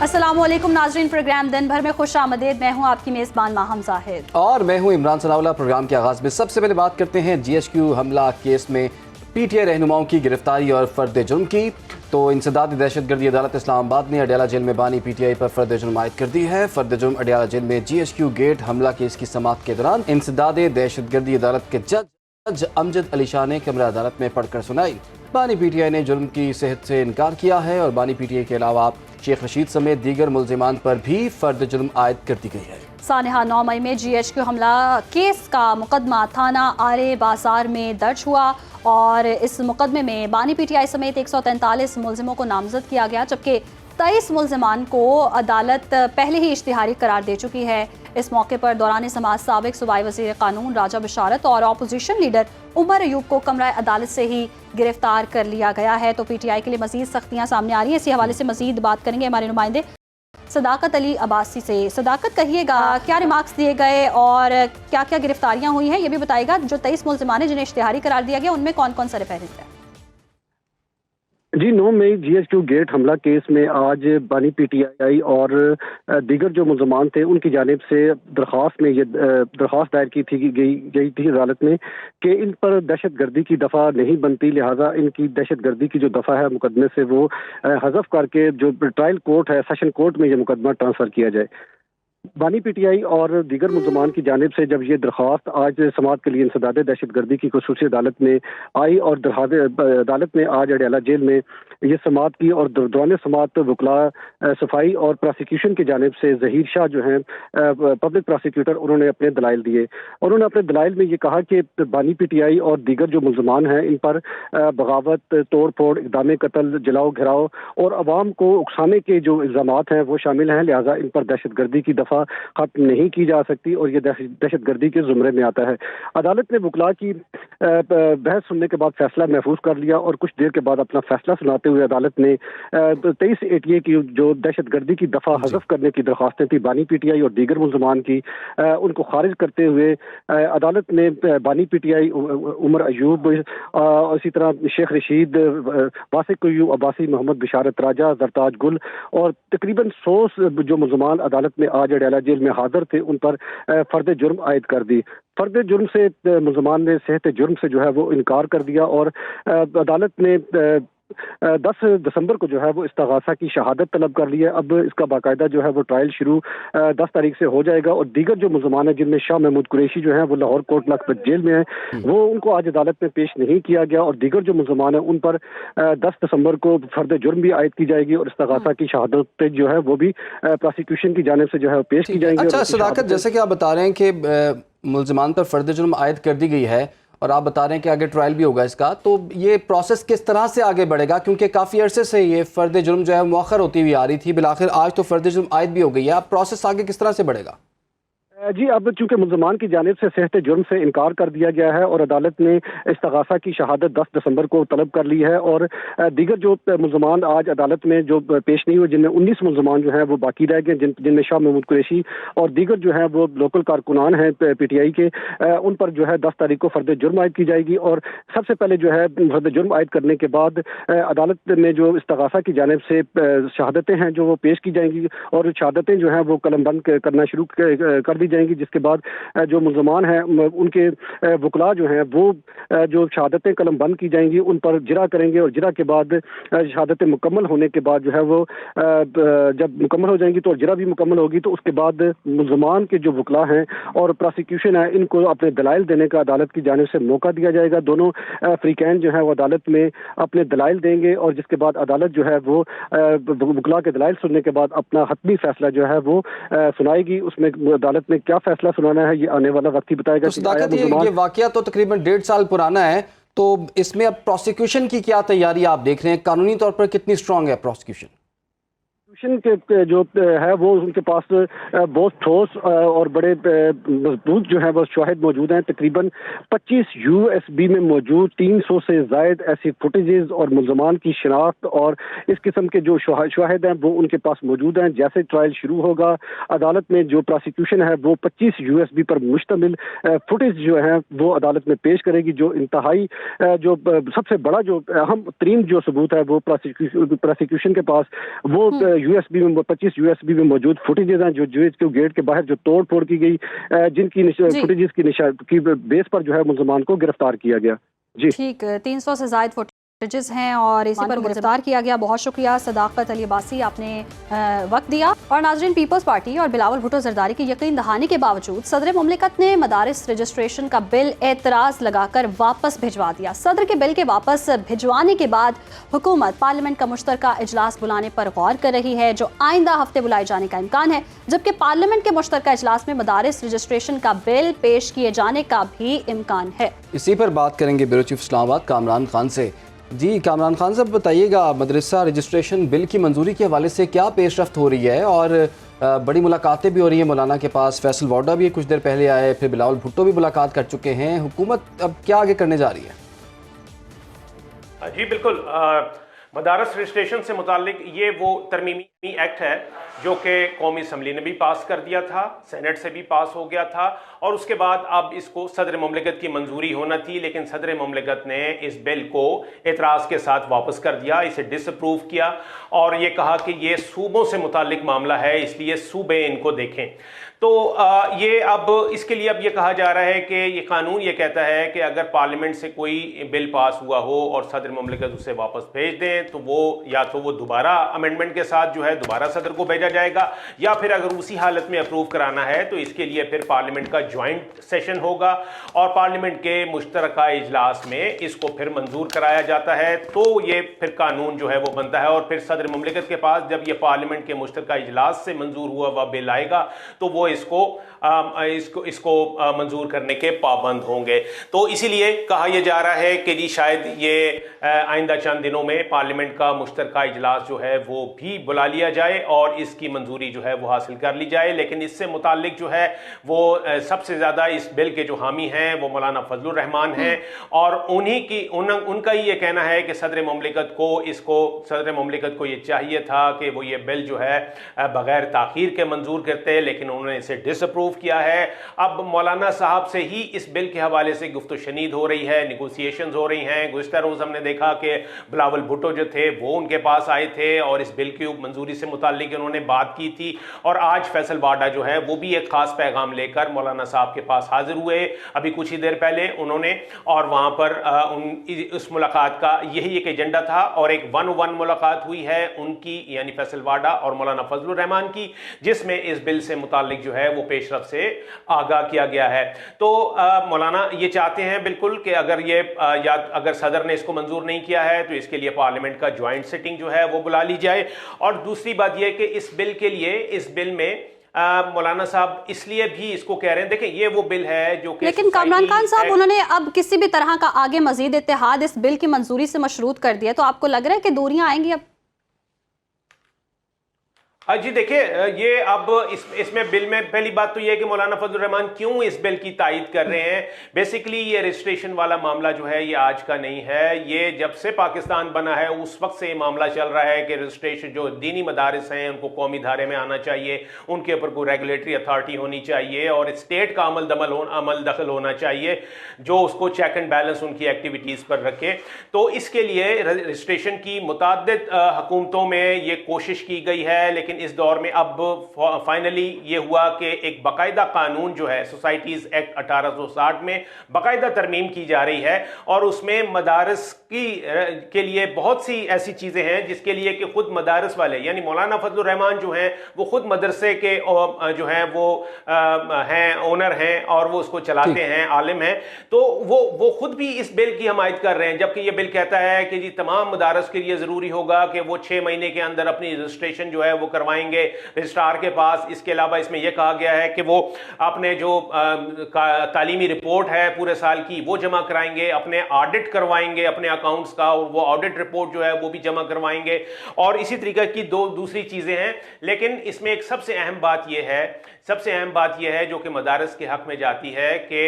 अस्सलामुअलैकुम नाज़रीन, प्रोग्राम दिन भर में खुश आमदीद। मैं हूँ आपकी मेज़बान माहम ज़ाहिद और मैं हूँ इमरान सनाउल्लाह। प्रोग्राम के आगाज़ में सबसे पहले बात करते हैं GHQ हमला केस में PTI रहनुमाओं की गिरफ्तारी और फर्द जुर्म की। तो इंसदाद दहशतगर्दी अदालत इस्लामाबाद ने अडयाला जेल में बानी PTI पर फर्द जुर्म आयद कर दी है। फर्द जुर्म अडयाला जेल में GHQ गेट हमला केस की समाअत के दौरान इंसदाद दहशतगर्दी अदालत के जज अमजद अली शाह ने कमरा अदालत में पढ़कर सुनाई। बानी PTI ने जुर्म की सेहत से इनकार किया है और बानी PTI के अलावा शेख रशीद समेत दीगर मुल्जिमान पर भी फर्द जुर्म आयद कर दी गई है। सानहा 9 मई में GHQ हमला केस का मुकदमा थाना आरे बाजार में दर्ज हुआ और इस मुकदमे में बानी PTI समेत 143 मुल्जिमों को नामजद किया गया, जबकि 23 मुल्जिमान को अदालत पहले ही इश्तिहारी करार दे चुकी है। इस मौके पर दौरान समाज साबिक सूबाई वज़ीर कानून राजा बिशारत और अपोजिशन लीडर उमर अयूब को कमरा अदालत से ही गिरफ्तार कर लिया गया है। तो PTI के लिए मजीद सख्तियाँ सामने आ रही हैं। इसी हवाले से मजीद बात करेंगे हमारे नुमाइंदे सदाकत अली अब्बासी से। सदाकत, कहिएगा क्या रिमार्क्स दिए गए और क्या क्या गिरफ्तारियाँ हुई हैं, ये भी बताइएगा। जो 23 मुल्जिमान जिन्हें इश्तिहारी करार दिया गया, उनमें कौन कौन सा फहरिस्त है? जी, 9 मई GHQ गेट हमला केस में आज बानी PTI और दीगर जो मुल्ज़मान थे उनकी जानिब से दरख्वास्त दायर की थी गई थी अदालत में कि इन पर दहशत गर्दी की दफ़ा नहीं बनती, लिहाजा इनकी दहशत गर्दी की जो दफ़ा है मुकदमे से वो हज़फ करके जो ट्रायल कोर्ट है, सेशन कोर्ट में ये मुकदमा ट्रांसफ़र किया जाए। बानी PTI और दीगर मुल्ज़मान की जानिब से जब ये दरख्वास्त आज समाअत के लिए इंसदाद दहशतगर्दी की खुसूसी अदालत में आई और अदालत ने आज अडयाला जेल में ये समाअत की और दौरान समाअत वकला सफाई और प्रोसिक्यूशन की जानिब से जहीर शाह जो हैं पब्लिक प्रोसिक्यूटर, उन्होंने अपने दलाइल दिए। उन्होंने अपने दलाइल में ये कहा कि बानी PTI और दीगर जो मुल्ज़मान हैं इन पर बगावत, तोड़ फोड़, इक़दाम कत्ल, जलाओ घिराव और अवाम को उकसाने के जो इल्ज़ामात हैं वो शामिल हैं, लिहाजा इन पर दहशत गर्दी की दफ़ा खत्म नहीं की जा सकती और ये दहशत गर्दी के जुमरे में आता है। अदालत ने वकला की बहस सुनने के बाद फैसला महफूज कर लिया और कुछ देर के बाद अपना फैसला सुनाते हुए अदालत ने 23 ATA की जो दहशत गर्दी की दफ़ा हज़फ करने की दरख्वास्तें थी बानी PTI और दीगर मुल्ज़मान की, उनको खारिज करते हुए अदालत ने बानी PTI उमर अयूब, इसी तरह शेख रशीद, वासिक अब्बासी, मोहम्मद बिशारत राजा, जरताज गुल और तकरीबन 100 जो मुल्ज़मान अदालत में आज अडयाला जेल में हाजिर थे उन पर फर्द जुर्म आयद कर दी। फर्द जुर्म से मुल्ज़मान ने सेहत जुर्म से जो है वो इनकार कर दिया और अदालत ने 10 दिसंबर को जो है वो इस्तगासा की शहादत तलब कर ली है। अब इसका बाकायदा जो है वो ट्रायल शुरू 10 तारीख से हो जाएगा और दीगर जो मुल्ज़मान हैं जिनमें शाह महमूद कुरैशी जो हैं वो लाहौर कोट लखपत जेल में हैं, वो उनको आज अदालत में पेश नहीं किया गया और दीगर जो मुल्ज़मान हैं उन पर 10 दिसंबर को फर्द जुर्म भी आयद की जाएगी और इस्तगासा की शहादत जो है वो भी प्रोसिक्यूशन की जानिब से जो है पेश की जाएंगी। अच्छा सदाकत, जैसे कि आप बता रहे हैं कि मुल्ज़मान पर फर्द जुर्म आयद कर दी गई है और आप बता रहे हैं कि आगे ट्रायल भी होगा इसका, तो ये प्रोसेस किस तरह से आगे बढ़ेगा? क्योंकि काफ़ी अरसे से ये फ़र्द जुर्म जो है मुअख्खर होती हुई आ रही थी, बिलाखिर आज तो फ़र्द जुर्म आयद भी हो गई है। अब प्रोसेस आगे किस तरह से बढ़ेगा? जी, अब चूंकि मुल्ज़मान की जानिब से सेहत जुर्म से इनकार कर दिया गया है और अदालत ने इस्तगासा की शहादत 10 दिसंबर को तलब कर ली है और दीगर जो मुल्ज़मान आज अदालत में जो पेश नहीं हुए, जिनमें 19 मुल्ज़मान जो हैं वो बाकी रह गए, जिनमें शाह महमूद कुरैशी और दीगर जो हैं वो लोकल कारकुनान हैं PTI के, उन पर जो है 10 तारीख को फर्द जुर्म आयद की जाएगी। और सबसे पहले जो है फर्द जुर्म आयद करने के बाद अदालत में जो इस्तगासा की जानिब से शहादतें हैं जो वो पेश की जाएंगी और शहादतें जो हैं वो कलमबंद करना शुरू कर दी जाएंगी, जिसके बाद जो मुल्ज़मान हैं उनके वकला जो हैं वो जो शहादतें कलम बंद की जाएंगी उन पर जिरा करेंगे और जिरा के बाद शहादतें मुकम्मल होने के बाद जो है वो जब मुकम्मल हो जाएंगी तो जिरा भी मुकम्मल होगी तो उसके बाद मुल्ज़मान के जो वकला हैं और प्रोसिक्यूशन है इनको अपने दलाइल देने का अदालत की जानिब से मौका दिया जाएगा। दोनों फ्रीकैन जो है वो अदालत में अपने दलाइल देंगे और जिसके बाद अदालत जो है वो वकला के दलाइल सुनने के बाद अपना हतमी फैसला जो है वो सुनाएगी। उसमें अदालत ने क्या फैसला सुनाना है ये आने वाला वक्त ही बताएगा। तो सदाकत, ये वाकया तो तकरीबन 1.5 साल पुराना है, तो इसमें अब प्रोसिक्यूशन की क्या तैयारी आप देख रहे हैं? कानूनी तौर पर कितनी स्ट्रांग है प्रोसिक्यूशन? के जो है वो उनके पास बहुत ठोस और बड़े मजबूत जो है वो शवाहिद मौजूद हैं। तकरीबन 25 USB में मौजूद 300 से ज़ायद ऐसी फुटेजेस और मुल्ज़मान की शिनाख्त और इस किस्म के जो शवाहिद हैं वो उनके पास मौजूद हैं। जैसे ट्रायल शुरू होगा अदालत में जो प्रोसिक्यूशन है वो 25 USB पर मुश्तमिल फुटेज जो है वो अदालत में पेश करेगी। जो इंतहाई जो सबसे बड़ा जो अहम तरीन जो सबूत है वो प्रोसिक्यूशन के पास वो यूएसबी में 25 यूएसबी में मौजूद फुटेजेस हैं जो जीएचक्यू गेट के बाहर जो तोड़ फोड़ की गई, जिनकी फुटेजेस की बेस पर जो है मुलजमान को गिरफ्तार किया गया। जी ठीक, 300 से ज़ायद फुटेजेस हैं और इसी पर गिरफ्तार किया गया। बहुत शुक्रिया सदाकत अली अब्बासी, आपने वक्त दिया। और नाजरीन, पीपल्स पार्टी और बिलावल भुट्टो जरदारी की यकीन दहानी के बावजूद सदर मुमलिकत ने मदारिस रजिस्ट्रेशन का बिल एतराज़ लगाकर वापस भिजवा दिया। सदर के बिल के वापस भिजवाने के बाद हुकूमत पार्लियामेंट का मुश्तरका इजलास बुलाने पर गौर कर रही है, जो आइंदा हफ्ते बुलाए जाने का इम्कान है, जबकि पार्लियामेंट के मुश्तरका इजलास में मदारिस रजिस्ट्रेशन का बिल पेश किए जाने का भी इम्कान है। इसी पर बात करेंगे ब्यूरो चीफ इस्लामाबाद कामरान खान से। जी कामरान खान साहब, बताइएगा मदरसा रजिस्ट्रेशन बिल की मंजूरी के हवाले से क्या पेशरफ्त हो रही है, और बड़ी मुलाकातें भी हो रही हैं मौलाना के पास, फैसल वाडा भी कुछ देर पहले आए, फिर बिलावल भुट्टो भी मुलाकात कर चुके हैं, हुकूमत अब क्या आगे करने जा रही है? जी बिल्कुल, मदारस रजिस्ट्रेशन से मुतालिक ये वो तरमीमी एक्ट है जो कि कौमी असम्बली ने भी पास कर दिया था, सेनेट से भी पास हो गया था, और उसके बाद अब इसको सदर मुमलिकत की मंजूरी होना थी, लेकिन सदर मुमलिकत ने इस बिल को एतराज़ के साथ वापस कर दिया, इसे डिसअप्रूव किया और ये कहा कि ये सूबों से मुतालिक मामला है, इसलिए सूबे इनको देखें। तो ये अब इसके लिए अब ये कहा जा रहा है कि ये कानून ये कहता है कि अगर पार्लियामेंट से कोई बिल पास हुआ हो और सदर मुमलिकत उसे वापस भेज दें तो वो या तो वो दोबारा अमेंडमेंट के साथ जो है दोबारा सदर को भेजा जाएगा, या फिर अगर उसी हालत में अप्रूव कराना है तो इसके लिए फिर पार्लियामेंट का ज्वाइंट सेशन होगा और पार्लियामेंट के मुश्तरका इजलास में इसको फिर मंजूर कराया जाता है, तो ये फिर कानून जो है वो बनता है। और फिर सदर मुमलिकत के पास जब ये पार्लियामेंट के मुश्तरका इजलास से मंजूर हुआ हुआ बिल आएगा तो वो इसको मंजूर करने के पाबंद होंगे। तो इसीलिए कहा यह जा रहा है कि जी शायद ये आइंदा चंद दिनों में पार्लियामेंट का मुश्तरका इजलास जो है वो भी बुला लिया जाए और इसकी मंजूरी जो है वो हासिल कर ली जाए। लेकिन इससे मुतालिक जो है वो सबसे ज़्यादा इस बिल के जो हामी हैं वो मौलाना फजलुर रहमान हैं और उनका ही ये कहना है कि सदर मुमलिकत को ये चाहिए था कि वो ये बिल जो है बगैर ताखीर के मंजूर करते, लेकिन उन्होंने इसे डिसअप्रूव किया है। अब मौलाना साहब से ही इस बिल के हवाले से गुफ्तगू शनीद हो रही है, निगोसिएशंस हो रही हैं। गुज़िश्ता रोज़ हमने देखा कि बिलावल भुट्टो जो थे वो उनके पास आए थे और इस बिल की मंजूरी से मुताल्लिक उन्होंने बात की थी, और आज फैसल वाडा जो है वो भी एक खास पैगाम लेकर मौलाना साहब के पास हाजिर हुए अभी कुछ ही देर पहले उन्होंने, और वहां पर उस मुलाकात का यही एक एजेंडा था और एक 1-on-1 मुलाकात हुई है उनकी, यानी फैसल वाडा और मौलाना फजलुर रहमान की, जिसमें इस बिल से मुताल्लिक जो है वो पेशरफ से आगाह किया गया है। तो मौलाना ये चाहते हैं बिल्कुल कि अगर सदर ने इसको मंजूर नहीं किया है तो इसके लिए पार्लियामेंट का ज्वाइंट सिटिंग जो है वो बुला ली जाए। और दूसरी बात यह कि इस बिल में मौलाना साहब इसलिए भी इसको कह रहे हैं, देखिए ये वो बिल है जो कि, लेकिन कामरान खान साहब उन्होंने अब किसी भी तरह का आगे मजीद इत्तेहाद इस बिल की मंजूरी से मशरूत कर दिया, तो आपको लग रहा है कि दूरियां आएंगी अब? जी देखिए, ये अब इसमें बिल में पहली बात तो ये है कि मौलाना फजलुर रहमान क्यों इस बिल की तायीद कर रहे हैं। बेसिकली ये रजिस्ट्रेशन वाला मामला जो है ये आज का नहीं है, ये जब से पाकिस्तान बना है उस वक्त से ये मामला चल रहा है कि रजिस्ट्रेशन जो दीनी मदारिस हैं उनको कौमी धारे में आना चाहिए, उनके ऊपर कोई रेगुलेटरी अथॉरिटी होनी चाहिए और स्टेट का अमल दखल होना चाहिए जो उसको चेक एंड बैलेंस उनकी एक्टिविटीज़ पर रखे। तो इसके लिए रजिस्ट्रेशन की मुताद्दिद हुकूमतों में ये कोशिश की गई है, लेकिन इस दौर में अब फाइनली ये हुआ कि एक बाकायदा कानून जो है सोसाइटीज एक्ट 1860 में बाकायदा तरमीम की जा रही है और उसमें मदारस के लिए बहुत सी ऐसी चीजें हैं जिसके लिए कि खुद मदारस वाले यानी मौलाना फजलुर रहमान जो हैं वो खुद मदरसे के जो हैं वो हैं ओनर हैं और वो उसको चलाते हैं, आलिम हैं, तो वो खुद भी इस बिल की हमायत कर रहे हैं, जबकि ये बिल कहता है कि जी तमाम मदारस के लिए जरूरी होगा कि वो 6 महीने के अंदर अपनी रजिस्ट्रेशन जो है वो करवाएंगे रजिस्ट्रार के पास। इसके अलावा इसमें यह कहा गया है कि वो अपने जो तालीमी रिपोर्ट है पूरे साल की वो जमा कराएंगे, अपने ऑडिट करवाएंगे अपने अकाउंट्स का और वो ऑडिट रिपोर्ट जो है वो भी जमा करवाएंगे, और इसी तरीके की दूसरी चीजें हैं। लेकिन इसमें एक सबसे अहम बात यह है जो कि मदारस के हक में जाती है कि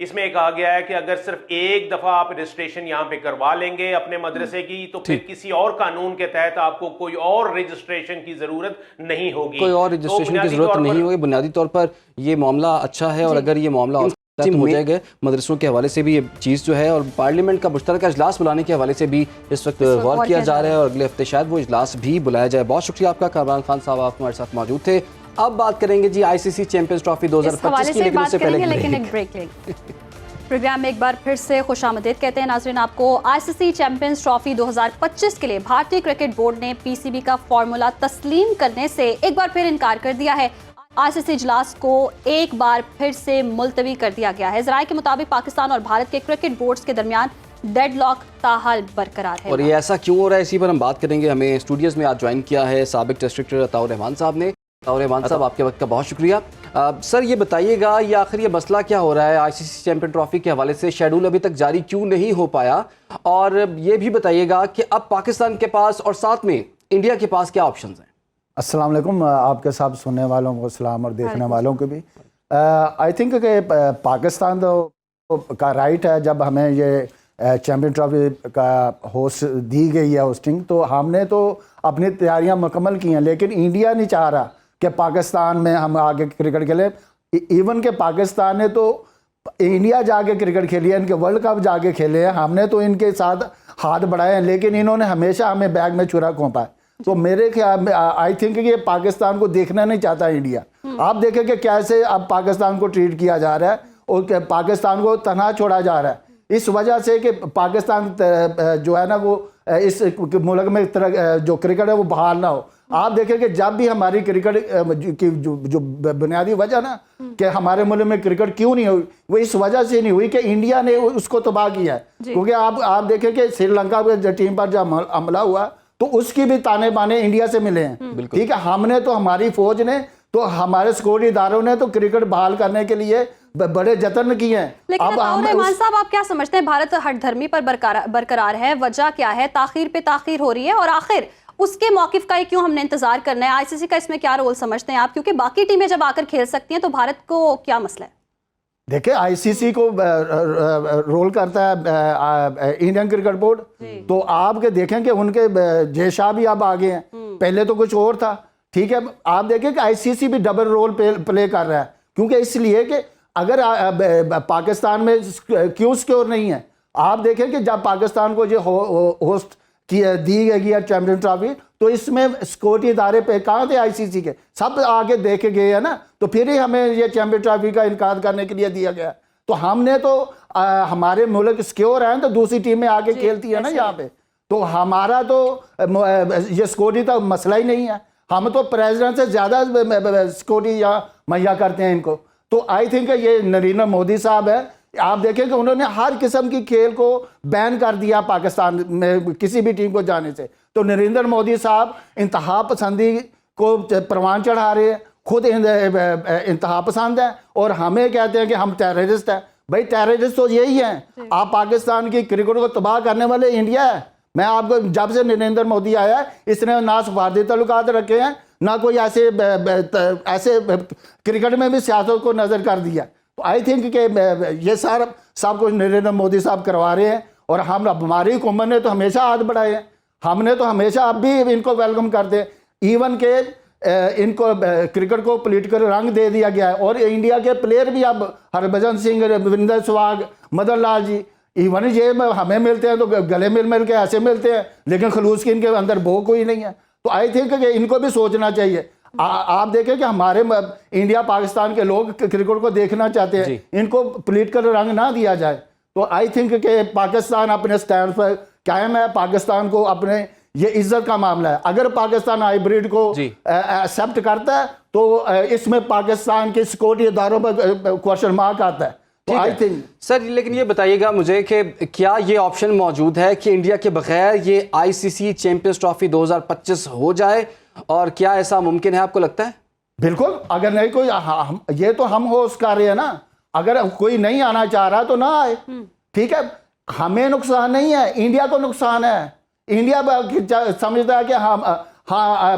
इसमें कहा गया है कि अगर सिर्फ एक दफा आप रजिस्ट्रेशन यहां पे करवा लेंगे अपने मदरसे की तो फिर किसी और कानून के तहत आपको कोई और रजिस्ट्रेशन की जरूरत नहीं होगी, कोई और रजिस्ट्रेशन की जरूरत नहीं होगी। बुनियादी तौर पर यह मामला अच्छा है और अगर ये मामला हो जाएगा। मदरसों के हवाले से भी ये चीज़ जो है, और पार्लियामेंट का मुश्तरका इजलास बुलाने के हवाले से भी इस वक्त गौर किया जा रहा है, और अगले हफ्ते शायद वो इजलास भी बुलाया जाए। बहुत शुक्रिया आपका कामरान खान साहब, आप हमारे साथ मौजूद थे। अब बात करेंगे जी ICC चैंपियंस ट्रॉफी 2025 की, लेकिन उससे पहले एक ब्रेक लेंगे। प्रोग्राम में एक बार फिर से खुशामदीद कहते हैं नाज़रीन आपको। ICC चैंपियंस ट्रॉफी 2025 के लिए भारतीय क्रिकेट बोर्ड ने PCB का फॉर्मूला तस्लीम करने से एक बार फिर इनकार कर दिया है। ICC इजलास को एक बार फिर से मुलतवी कर दिया गया है। ज़राए के मुताबिक पाकिस्तान और भारत के क्रिकेट बोर्ड्स के दरमियान डेडलॉक ताहाल बरकरार है। और ये ऐसा क्यों हो रहा है, इसी पर हम बात करेंगे। हमें स्टूडियोज में आज ज्वाइन किया है साबिक टेस्ट क्रिकेटर अताउर रहमान साहब ने। अताउर रहमान साहब, आपके वक्त का बहुत शुक्रिया। सर, ये बताइएगा, ये आखिर ये मसला क्या हो रहा है ICC चैंपियन ट्रॉफी के हवाले से? शेड्यूल अभी तक जारी क्यों नहीं हो पाया? और ये भी बताइएगा कि अब पाकिस्तान के पास और साथ में इंडिया के पास क्या ऑप्शन हैं? अस्सलाम वालेकुम, आपके सब सुनने वालों को सलाम और देखने वालों को भी। आई थिंक कि पाकिस्तान तो का राइट है, जब हमें ये चैम्पियन ट्रॉफी का होस्ट दी गई है होस्टिंग, तो हमने तो अपनी तैयारियां मुकम्मल की हैं। लेकिन इंडिया नहीं चाह रहा कि पाकिस्तान में हम आगे क्रिकेट खेलें। इवन के पाकिस्तान ने तो इंडिया जाके क्रिकेट खेली है, इनके वर्ल्ड कप जाके खेले हैं, हमने तो इनके साथ हाथ बढ़ाए हैं, लेकिन इन्होंने हमेशा हमें बैग में छुरा घोंपा है। तो मेरे ख्याल में आई थिंक ये पाकिस्तान को देखना नहीं चाहता इंडिया। आप देखें कि कैसे अब पाकिस्तान को ट्रीट किया जा रहा है और पाकिस्तान को तनहा छोड़ा जा रहा है, इस वजह से कि पाकिस्तान जो है ना वो इस मुल्क में जो क्रिकेट है वो बहाल ना हो। आप देखें कि जब भी हमारी क्रिकेट की जो बुनियादी वजह ना कि हमारे मुल्क में क्रिकेट क्यों नहीं हुई, वो इस वजह से नहीं हुई कि इंडिया ने उसको तबाह किया है। क्योंकि आप देखें कि श्रीलंका की टीम पर जब हमला हुआ तो उसकी भी ताने बाने इंडिया से मिले हैं। ठीक है, हमने तो, हमारी फौज ने तो, हमारे सिक्योरिटी इदारों ने तो क्रिकेट बहाल करने के लिए बड़े जतन किए हैं। लेकिन अताउर रहमान साहब, आप क्या समझते हैं, भारत हठधर्मी पर बरकरार है, वजह क्या है? ताखीर पे ताखीर हो रही है, और आखिर उसके मौकिफ का ही क्यों हमने इंतजार करना है? ICC का इसमें क्या रोल समझते हैं आप? क्योंकि बाकी टीमें जब आकर खेल सकती हैं तो भारत को क्या मसला है? देखिए, ICC को रोल करता है इंडियन क्रिकेट बोर्ड। तो आपके देखें कि उनके जय शाह भी अब आ गए हैं, पहले तो कुछ और था। ठीक है, आप देखें कि ICC भी डबल रोल प्ले कर रहा है, क्योंकि इसलिए कि अगर पाकिस्तान में क्यों सिक्योर नहीं है। आप देखें कि जब पाकिस्तान को जो होस्ट दी गई है चैंपियन ट्रॉफी, तो इसमें सिक्योरिटी इदारे पे कहाँ थे ICC के? सब आगे देखे गए हैं ना, तो फिर ही हमें ये चैंपियन ट्रॉफी का इनकार करने के लिए दिया गया। तो हमने तो हमारे मुल्क सिक्योर हैं तो दूसरी टीमें आगे खेलती है ना यहाँ पे। तो हमारा तो ये सिक्योरिटी का मसला ही नहीं है, हम तो प्रेसिडेंट से ज़्यादा सिक्योरिटी यहाँ मुहैया करते हैं इनको। तो आई थिंक ये नरेंद्र मोदी साहब है, आप देखें कि उन्होंने हर किस्म की खेल को बैन कर दिया पाकिस्तान में किसी भी टीम को जाने से। तो नरेंद्र मोदी साहब इंतहा पसंदी को परवान चढ़ा रहे हैं, खुद इंतहा पसंद है, और हमें कहते हैं कि हम टेररिस्ट हैं। भाई, टेररिस्ट तो यही हैं। आप पाकिस्तान की क्रिकेट को तबाह करने वाले इंडिया है। मैं आपको, जब से नरेंद्र मोदी आया है, इसने ना सफारती ताल्लुकात रखे हैं, ना कोई ऐसे क्रिकेट में भी सियासत को नजर कर दिया। तो आई थिंक कि ये सारा सब कुछ नरेंद्र मोदी साहब करवा रहे हैं, और हमारी हुकूमत ने तो हमेशा हाथ बढ़ाए हैं। हमने तो हमेशा अब भी इनको वेलकम करते हैं। इवन के इनको क्रिकेट को पॉलिटिकल रंग दे दिया गया है, और इंडिया के प्लेयर भी अब हरभजन सिंह, रविंदर सहवाग, मदन लाल जी, इवन ये हमें मिलते हैं तो गले मिल के ऐसे मिलते हैं, लेकिन खलूस की इनके अंदर वो कोई नहीं है। तो आई थिंक कि इनको भी सोचना चाहिए। आप देखें कि हमारे इंडिया पाकिस्तान के लोग क्रिकेट को देखना चाहते हैं, इनको पॉलिटिकल रंग ना दिया जाए। तो आई थिंक कि पाकिस्तान अपने स्टैंड पर कायम है। पाकिस्तान को अपने ये इज्जत का मामला है। अगर पाकिस्तान हाइब्रिड को एक्सेप्ट करता है तो इसमें पाकिस्तान के सिक्योरिटी इदारों पर क्वेश्चन मार्क आता है। तो आई थिंक सर, लेकिन ये बताइएगा मुझे कि क्या ये ऑप्शन मौजूद है कि इंडिया के बगैर ये ICC चैंपियंस ट्रॉफी 2025 हो जाए, और क्या ऐसा मुमकिन है, आपको लगता है? बिल्कुल, अगर नहीं कोई ये तो हम होस्ट कर रहे हैं ना, अगर कोई नहीं आना चाह रहा तो ना आए। ठीक है, हमें नुकसान नहीं है, इंडिया को नुकसान है। इंडिया समझता है कि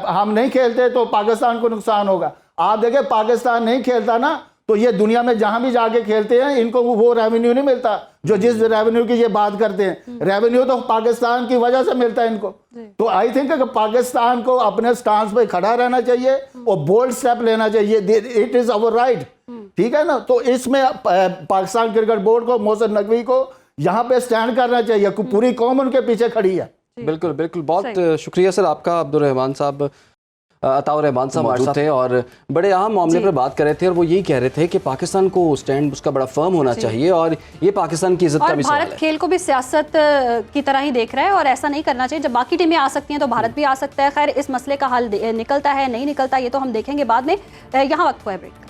हम नहीं खेलते तो पाकिस्तान को नुकसान होगा। आप देखें, पाकिस्तान नहीं खेलता ना तो ये दुनिया में जहां भी जाके खेलते हैं इनको वो रेवेन्यू नहीं मिलता जो जिस रेवेन्यू की ये बात करते हैं। रेवेन्यू तो पाकिस्तान की वजह से मिलता है इनको। तो आई थिंक कि पाकिस्तान को अपने स्टांस पे खड़ा रहना चाहिए और बोल्ड स्टेप लेना चाहिए। It is our right. ठीक है ना। तो इसमें पाकिस्तान क्रिकेट बोर्ड को, मोहसिन नकवी को यहाँ पे स्टैंड करना चाहिए, पूरी कौम उनके पीछे खड़ी है। बिल्कुल बिल्कुल, बहुत शुक्रिया सर आपका। अब्दुल रहमान साहब, अताउर रहमान साहब हमारे साथ थे और बड़े अहम मामले पर बात कर रहे थे, और वो यही कह रहे थे कि पाकिस्तान को स्टैंड उसका बड़ा फर्म होना चाहिए, और ये पाकिस्तान की इज्जत का भी सवाल है। भारत खेल को भी सियासत की तरह ही देख रहा है, और ऐसा नहीं करना चाहिए। जब बाकी टीमें आ सकती हैं तो भारत भी आ सकता है। खैर, इस मसले का हल निकलता है नहीं निकलता ये तो हम देखेंगे बाद में। यहाँ वक्त हुआ है ब्रेक।